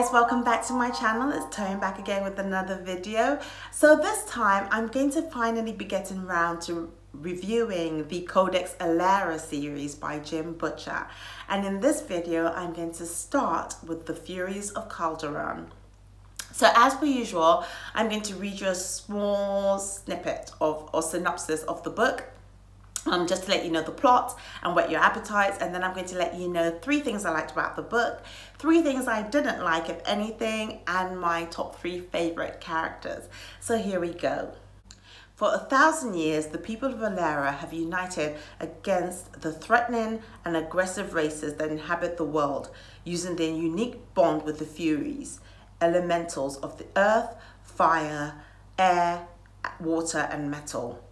guys, welcome back to my channel. It's Tone back again with another video. So this time I'm going to finally be getting around to reviewing the Codex Alera series by Jim Butcher, and in this video I'm going to start with the Furies of Calderon. So as per usual, I'm going to read you a small snippet of or synopsis of the book, just to let you know the plot and whet your appetites, and then I'm going to let you know 3 things I liked about the book, 3 things I didn't like, if anything, and my top 3 favorite characters. So here we go. For 1,000 years, the people of Alera have united against the threatening and aggressive races that inhabit the world, using their unique bond with the Furies, elementals of the earth, fire, air, water, and metal.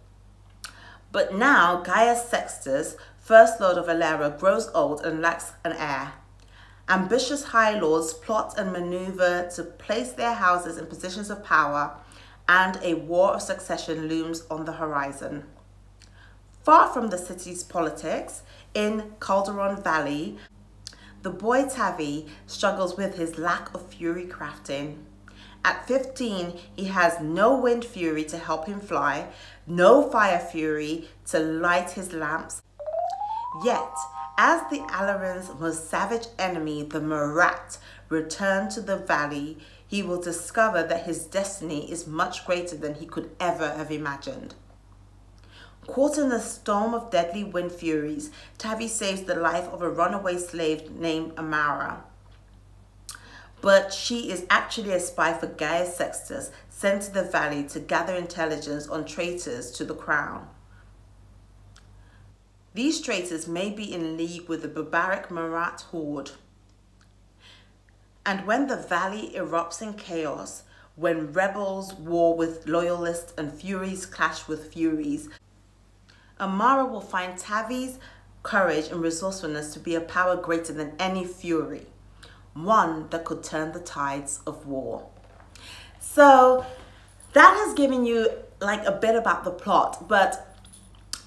But now Gaius Sextus, First Lord of Alera, grows old and lacks an heir. Ambitious High Lords plot and maneuver to place their houses in positions of power, and a war of succession looms on the horizon. Far from the city's politics, in Calderon Valley, the boy Tavi struggles with his lack of fury crafting. At 15, he has no wind fury to help him fly, no fire fury to light his lamps. Yet, as the Alaran's most savage enemy, the Marat, return to the valley, he will discover that his destiny is much greater than he could ever have imagined. Caught in a storm of deadly wind furies, Tavi saves the life of a runaway slave named Amara. But she is actually a spy for Gaius Sextus, sent to the valley to gather intelligence on traitors to the crown. These traitors may be in league with the barbaric Marat horde. And when the valley erupts in chaos, when rebels war with loyalists and Furies clash with Furies, Amara will find Tavi's courage and resourcefulness to be a power greater than any Fury, one that could turn the tides of war. So that has given you like a bit about the plot, but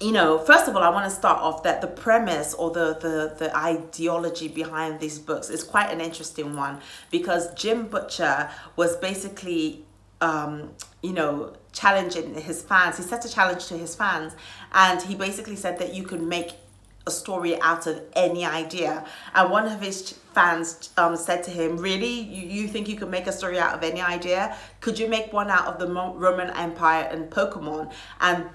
you know, first of all, I want to start off that the premise or the ideology behind these books is quite an interesting one, because Jim Butcher was basically you know, challenging his fans. He set a challenge to his fans, and he basically said that you could make a story out of any idea. And one of his fans said to him, really, you think you could make a story out of any idea? Could you make one out of the Roman Empire and Pokemon? And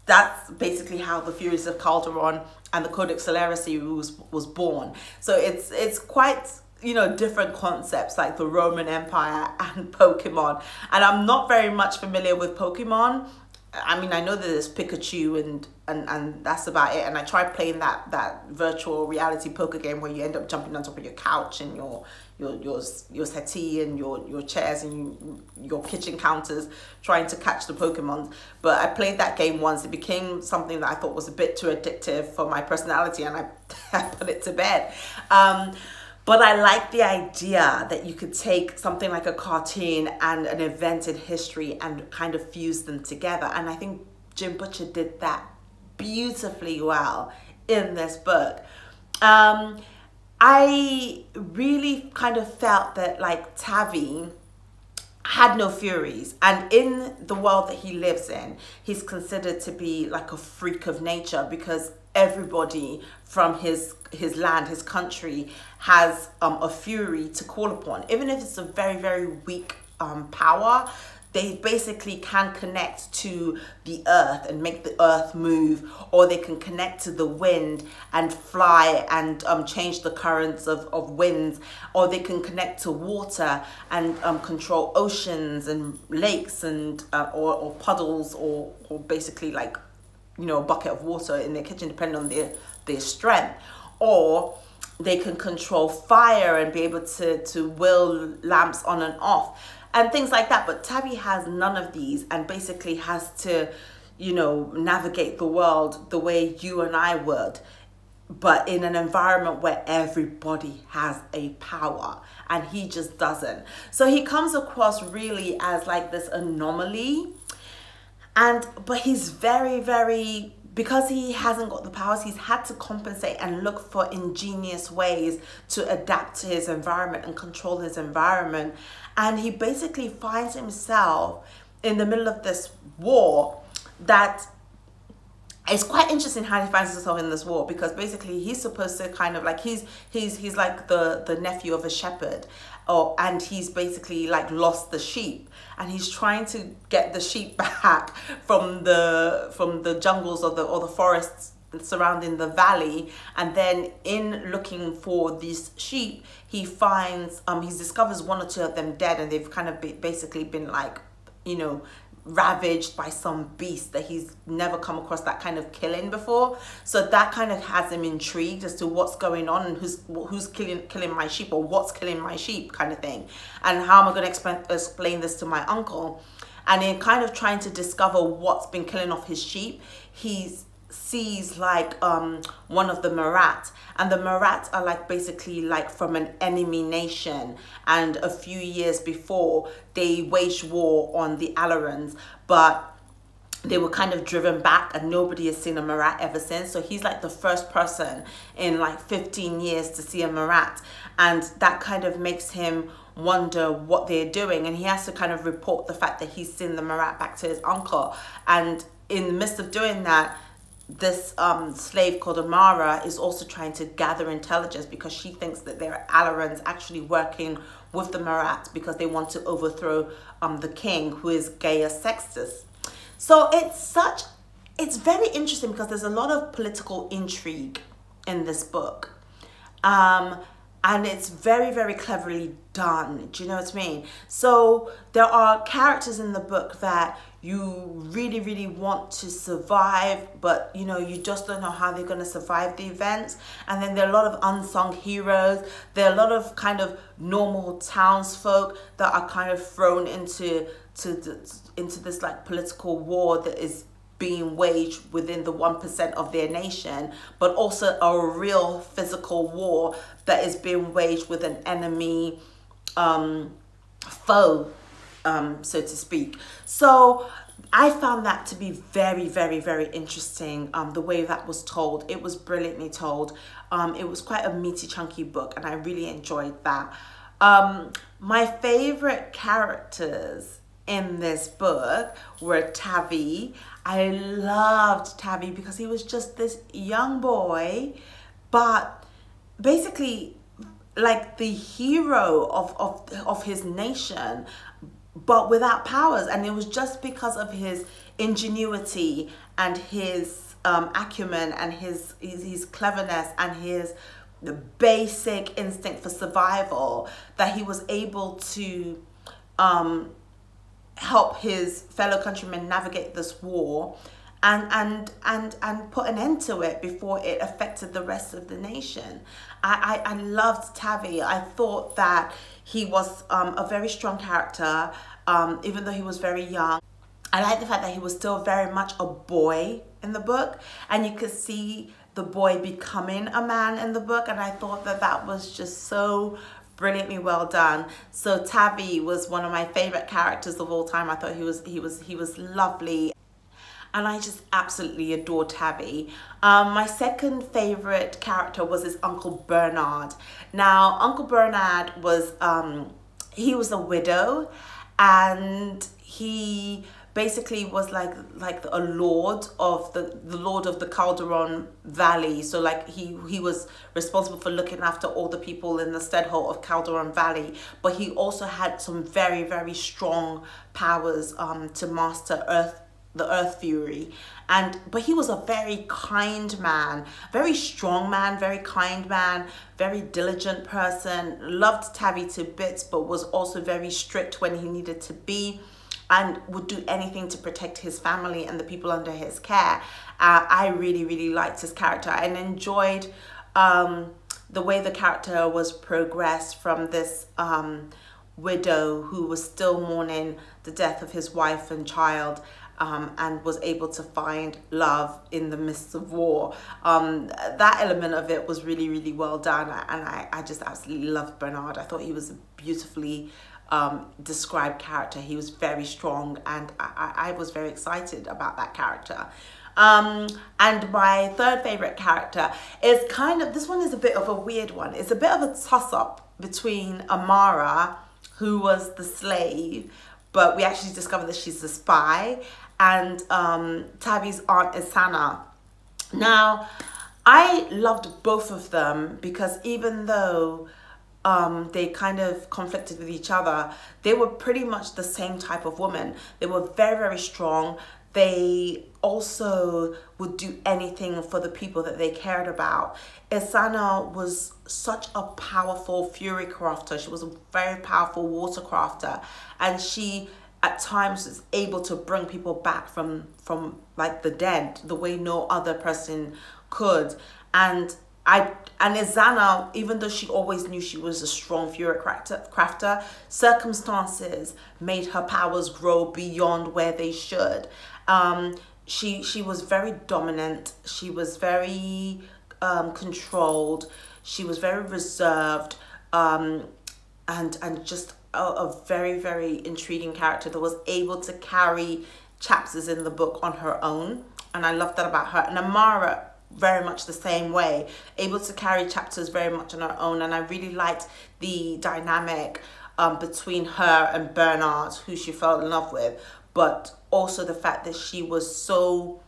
that's basically how the Furies of Calderon and the Codex Alera series was born. So it's quite, you know, different concepts like the Roman Empire and Pokemon. And I'm not very much familiar with Pokemon. I mean, I know that there's Pikachu and that's about it. And I tried playing that virtual reality poker game where you end up jumping on top of your couch and your settee and your chairs and your kitchen counters trying to catch the Pokemon. But I played that game once. It became something that I thought was a bit too addictive for my personality, and I put it to bed. But I like the idea that you could take something like a cartoon and an event in history and kind of fuse them together. And I think Jim Butcher did that beautifully well in this book. I really kind of felt that like Tavi had no Furies, and in the world that he lives in, he's considered to be like a freak of nature, because everybody from his land, his country, has a Fury to call upon. Even if it's a very, very weak power, they basically can connect to the earth and make the earth move, or they can connect to the wind and fly and change the currents of winds, or they can connect to water and control oceans and lakes and or puddles, or basically like, you know, a bucket of water in their kitchen, depending on their strength. Or they can control fire and be able to will lamps on and off and things like that. But Tavi has none of these, and basically has to, you know, navigate the world the way you and I would, but in an environment where everybody has a power, and he just doesn't. So he comes across really as like this anomaly, but he's very, very because he hasn't got the powers, he's had to compensate and look for ingenious ways to adapt to his environment and control his environment. And he basically finds himself in the middle of this war that it's quite interesting how he finds himself in this war, because basically he's supposed to kind of like, he's like the nephew of a shepherd, and he's basically like lost the sheep, and he's trying to get the sheep back from the jungles or the forests surrounding the valley. And then in looking for these sheep, he finds he discovers one or two of them dead, and they've kind of basically been like, you know, ravaged by some beast that he's never come across that kind of killing before. So that kind of has him intrigued as to what's going on and who's killing my sheep, or what's killing my sheep kind of thing, and how am I going to explain this to my uncle. And in kind of trying to discover what's been killing off his sheep, he sees like one of the Marat, and the Marat are like basically like from an enemy nation, and a few years before they waged war on the Alarans, but they were kind of driven back, and nobody has seen a Marat ever since. So he's like the first person in like 15 years to see a Marat, and that kind of makes him wonder what they're doing, and he has to kind of report the fact that he's seen the Marat back to his uncle. And in the midst of doing that, this slave called Amara is also trying to gather intelligence, because she thinks that there are Alarans actually working with the Marat because they want to overthrow the king, who is Gaius Sextus. So it's very interesting, because there's a lot of political intrigue in this book. And it's very, very cleverly done. Do you know what I mean? So there are characters in the book that you really, really want to survive, but you know, you just don't know how they're going to survive the events. And then there are a lot of unsung heroes. There are a lot of kind of normal townsfolk that are kind of thrown into this like political war that is being waged within the 1% of their nation, but also a real physical war that is being waged with an enemy foe, so to speak. So I found that to be very, very, very interesting. The way that was told, it was brilliantly told. It was quite a meaty, chunky book, and I really enjoyed that. My favorite characters in this book were Tavi. I loved Tavi because he was just this young boy, but basically like the hero of his nation, but without powers. And it was just because of his ingenuity and his acumen and his cleverness and his basic instinct for survival that he was able to help his fellow countrymen navigate this war and put an end to it before it affected the rest of the nation. I loved Tavi. I thought that he was a very strong character, even though he was very young. I like the fact that he was still very much a boy in the book, and you could see the boy becoming a man in the book, and I thought that that was just so brilliantly well done. So Tavi was one of my favorite characters of all time. I thought he was lovely, and I just absolutely adored Tavi. My second favorite character was his Uncle Bernard. Now, Uncle Bernard was he was a widow, and he basically was like a lord of the lord of the Calderon Valley. So like he was responsible for looking after all the people in the steadhold of Calderon Valley, but he also had some very, very strong powers to master the Earth Fury. But he was a very kind man, very strong man, very kind man, very diligent person, loved Tavi to bits, but was also very strict when he needed to be, and would do anything to protect his family and the people under his care. I really, really liked his character and enjoyed the way the character was progressed from this widow who was still mourning the death of his wife and child, and was able to find love in the midst of war. That element of it was really, really well done, and I just absolutely loved Bernard. I thought he was a beautifully described character. He was very strong, and I was very excited about that character. And my third favorite character is this one is a bit of a weird one. It's a bit of a toss-up between Amara, who was the slave, but we actually discovered that she's the spy, and Tavi's aunt Isana. Now, I loved both of them because even though they kind of conflicted with each other, they were pretty much the same type of woman. They were very, very strong. They also would do anything for the people that they cared about. Isana was such a powerful fury crafter. She was a very powerful water crafter, and she at times was able to bring people back from like the dead the way no other person could. And Isana, even though she always knew she was a strong fury crafter, circumstances made her powers grow beyond where they should. She was very dominant. She was very controlled. She was very reserved, and just a very, very intriguing character that was able to carry chapters in the book on her own. And I love that about her. And Amara, very much the same way, able to carry chapters very much on her own. And I really liked the dynamic between her and Bernard, who she fell in love with, but also the fact that she was so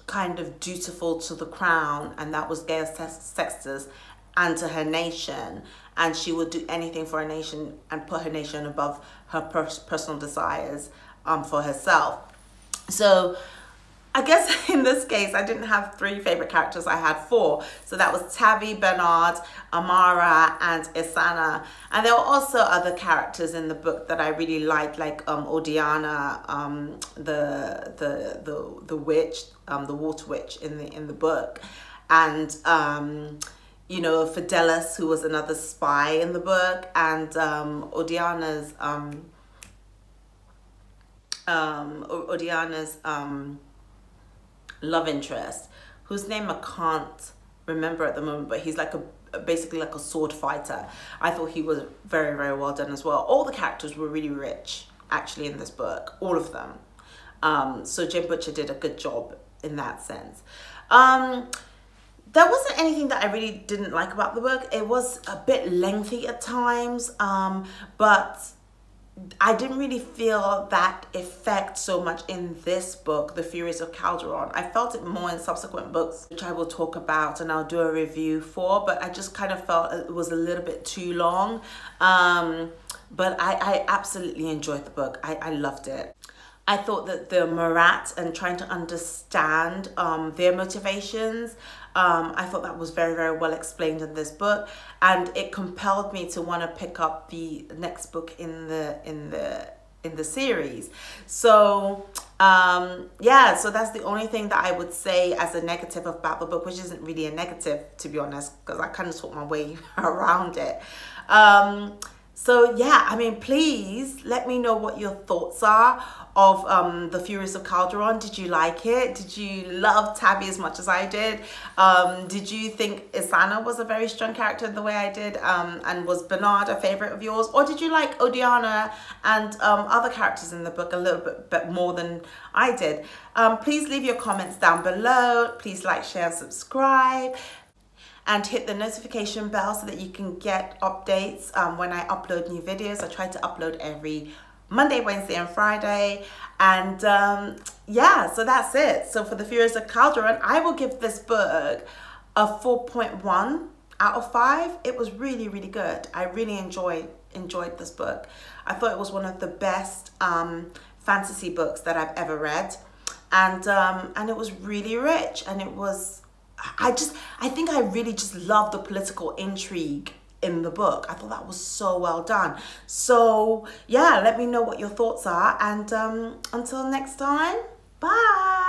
kind of dutiful to the crown, and that was Gaius Sextus, and to her nation, and she would do anything for her nation and put her nation above her personal desires for herself. So I guess in this case, I didn't have 3 favorite characters, I had 4. So that was Tavi, Bernard, Amara, and Isana. And there were also other characters in the book that I really liked, like Odiana, the witch, the water witch in the book, and you know, Fidelis, who was another spy in the book, and Odiana's love interest, whose name I can't remember at the moment, but he's like basically like a sword fighter. I thought he was very, very well done as well. All the characters were really rich actually in this book, all of them. So Jim Butcher did a good job in that sense. There wasn't anything that I really didn't like about the book. It was a bit lengthy at times, but I didn't really feel that effect so much in this book, The Furies of Calderon. I felt it more in subsequent books, which I will talk about and I'll do a review for, but I just kind of felt it was a little bit too long. But I absolutely enjoyed the book. I loved it. I thought that the Marat and trying to understand their motivations, I thought that was very, very well explained in this book, and it compelled me to want to pick up the next book in the series. So yeah, so that's the only thing that I would say as a negative about the book, which isn't really a negative, to be honest, because I kind of talked my way around it. So yeah, I mean, please let me know what your thoughts are of The Furies of Calderon. Did you like it? Did you love Tavi as much as I did? Did you think Isana was a very strong character the way I did? And was Bernard a favorite of yours? Or did you like Odiana and other characters in the book a little bit more than I did? Please leave your comments down below. Please like, share, and subscribe. And hit the notification bell so that you can get updates when I upload new videos. I try to upload every Monday, Wednesday, and Friday. And yeah, so that's it. So for The Furies of Calderon, I will give this book a 4.1 out of 5. It was really, really good. I really enjoyed this book. I thought it was one of the best fantasy books that I've ever read. And it was really rich, and it was, I think I really just love the political intrigue in the book. I thought that was so well done. So yeah, let me know what your thoughts are, and until next time, bye.